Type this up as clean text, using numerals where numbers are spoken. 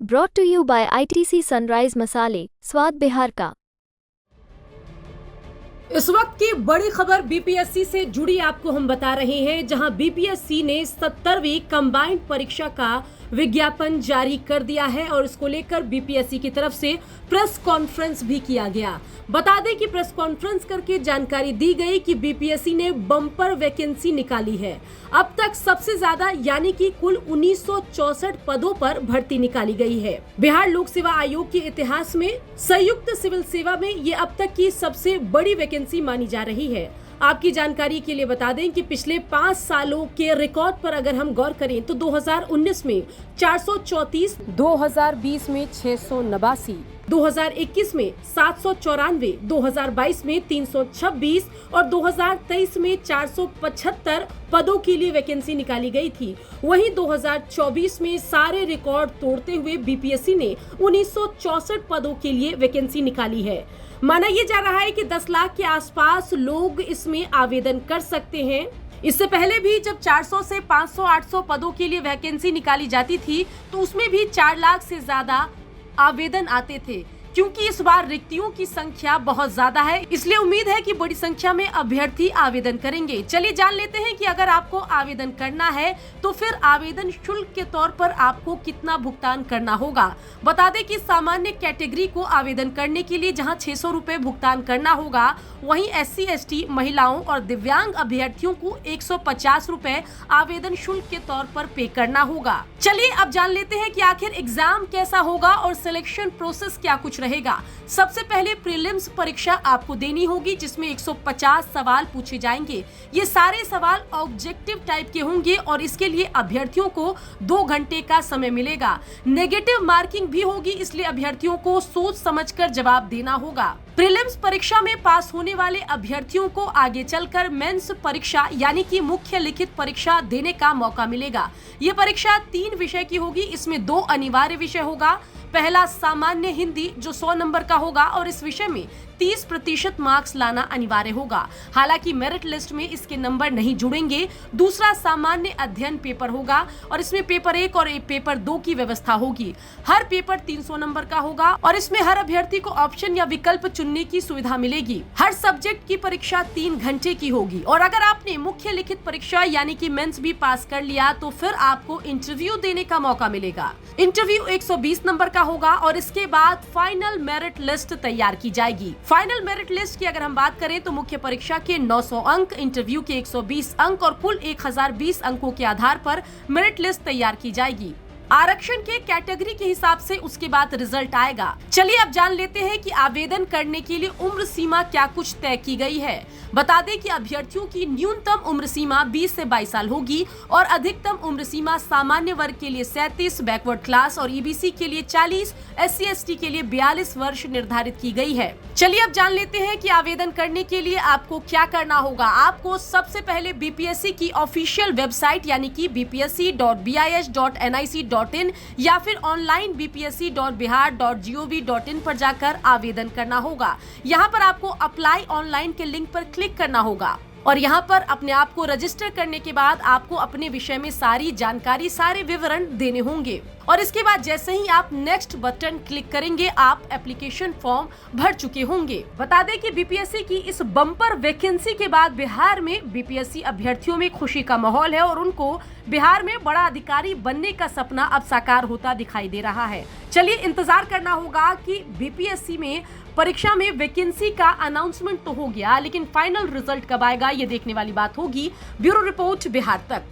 Brought to you by ITC sunrise मसाले, स्वाद बिहार का। इस वक्त की बड़ी खबर बीपीएससी से जुड़ी आपको हम बता रहे हैं, जहां बीपीएससी ने 70वीं कंबाइंड परीक्षा का विज्ञापन जारी कर दिया है और इसको लेकर बीपीएससी की तरफ से प्रेस कॉन्फ्रेंस भी किया गया। बता दें कि प्रेस कॉन्फ्रेंस करके जानकारी दी गई कि बीपीएससी ने बम्पर वैकेंसी निकाली है। अब तक सबसे ज्यादा यानी कि कुल 1964 पदों पर भर्ती निकाली गई है। बिहार लोक सेवा आयोग के इतिहास में संयुक्त सिविल सेवा में ये अब तक की सबसे बड़ी वैकेंसी मानी जा रही है। आपकी जानकारी के लिए बता दें कि पिछले 5 सालों के रिकॉर्ड पर अगर हम गौर करें तो 2019 में 434, 2020 में 689, 2021 में 794, 2022 में 326 और 2023 में 475 पदों के लिए वैकेंसी निकाली गई थी। वहीं 2024 में सारे रिकॉर्ड तोड़ते हुए बीपीएससी ने 1964 पदों के लिए वैकेंसी निकाली है। माना यह जा रहा है कि 10 लाख के आसपास लोग इसमें आवेदन कर सकते हैं। इससे पहले भी जब 400 से 500-800 पदों के लिए वैकेंसी निकाली जाती थी तो उसमें भी 4 लाख से ज्यादा आवेदन आते थे। क्योंकि इस बार रिक्तियों की संख्या बहुत ज्यादा है, इसलिए उम्मीद है कि बड़ी संख्या में अभ्यर्थी आवेदन करेंगे। चलिए जान लेते हैं कि अगर आपको आवेदन करना है तो फिर आवेदन शुल्क के तौर पर आपको कितना भुगतान करना होगा। बता दें कि सामान्य कैटेगरी को आवेदन करने के लिए जहां 600 रुपए भुगतान करना होगा, वहीं SC/ST महिलाओं और दिव्यांग अभ्यर्थियों को 150 रुपए आवेदन शुल्क के तौर पर पे करना होगा। चलिए अब जान लेते हैं कि आखिर एग्जाम कैसा होगा और सिलेक्शन प्रोसेस क्या कुछ रहेगा। सबसे पहले प्रीलिम्स परीक्षा आपको देनी होगी, जिसमें 150 सवाल पूछे जाएंगे। ये सारे सवाल ऑब्जेक्टिव टाइप के होंगे और इसके लिए अभ्यर्थियों को 2 घंटे का समय मिलेगा। नेगेटिव मार्किंग भी होगी, इसलिए अभ्यर्थियों को सोच समझकर जवाब देना होगा। प्रीलिम्स परीक्षा में पास होने वाले अभ्यर्थियों को आगे चलकर मेंस परीक्षा यानी कि मुख्य लिखित परीक्षा देने का मौका मिलेगा। ये परीक्षा 3 विषय की होगी। इसमें 2 अनिवार्य विषय होगा। पहला सामान्य हिंदी जो 100 नंबर का होगा और इस विषय में 30% मार्क्स लाना अनिवार्य होगा। हालांकि मेरिट लिस्ट में इसके नंबर नहीं जुड़ेंगे। दूसरा सामान्य अध्ययन पेपर होगा और इसमें पेपर 1 और पेपर 2 की व्यवस्था होगी। हर पेपर 300 नंबर का होगा और इसमें हर अभ्यर्थी को ऑप्शन या विकल्प चुनने की सुविधा मिलेगी। हर सब्जेक्ट की परीक्षा 3 घंटे की होगी और अगर आपने मुख्य लिखित परीक्षा यानी कि मेंस भी पास कर लिया तो फिर आपको इंटरव्यू देने का मौका मिलेगा। इंटरव्यू 120 नंबर का होगा और इसके बाद फाइनल मेरिट लिस्ट तैयार की जाएगी। फाइनल मेरिट लिस्ट की अगर हम बात करें तो मुख्य परीक्षा के 900 अंक, इंटरव्यू के 120 अंक और कुल 1020 अंकों के आधार पर मेरिट लिस्ट तैयार की जाएगी। आरक्षण के कैटेगरी के हिसाब से उसके बाद रिजल्ट आएगा। चलिए अब जान लेते हैं कि आवेदन करने के लिए उम्र सीमा क्या कुछ तय की गई है। बता दें कि अभ्यर्थियों की न्यूनतम उम्र सीमा 20 से 22 साल होगी और अधिकतम उम्र सीमा सामान्य वर्ग के लिए 37, बैकवर्ड क्लास और EBC के लिए 40, SC/ST के लिए 42 वर्ष निर्धारित की गई है। चलिए अब जान लेते हैं कि आवेदन करने के लिए आपको क्या करना होगा। आपको सबसे पहले बीपीएससी की ऑफिशियल वेबसाइट यानी कि bpsc.bis.nic.in या फिर ऑनलाइन bpsc.bihar.gov.in पर जाकर आवेदन करना होगा। यहाँ पर आपको अप्लाई ऑनलाइन के लिंक पर क्लिक करना होगा और यहाँ पर अपने आप को रजिस्टर करने के बाद आपको अपने विषय में सारी जानकारी, सारे विवरण देने होंगे और इसके बाद जैसे ही आप नेक्स्ट बटन क्लिक करेंगे आप एप्लीकेशन फॉर्म भर चुके होंगे। बता दें कि बीपीएससी की इस बम्पर वैकेंसी के बाद बिहार में बीपीएससी अभ्यर्थियों में खुशी का माहौल है और उनको बिहार में बड़ा अधिकारी बनने का सपना अब साकार होता दिखाई दे रहा है। चलिए इंतजार करना होगा कि बीपीएससी में परीक्षा में वैकेंसी का अनाउंसमेंट तो हो गया, लेकिन फाइनल रिजल्ट कब आएगा ये देखने वाली बात होगी। ब्यूरो रिपोर्ट, बिहार तक।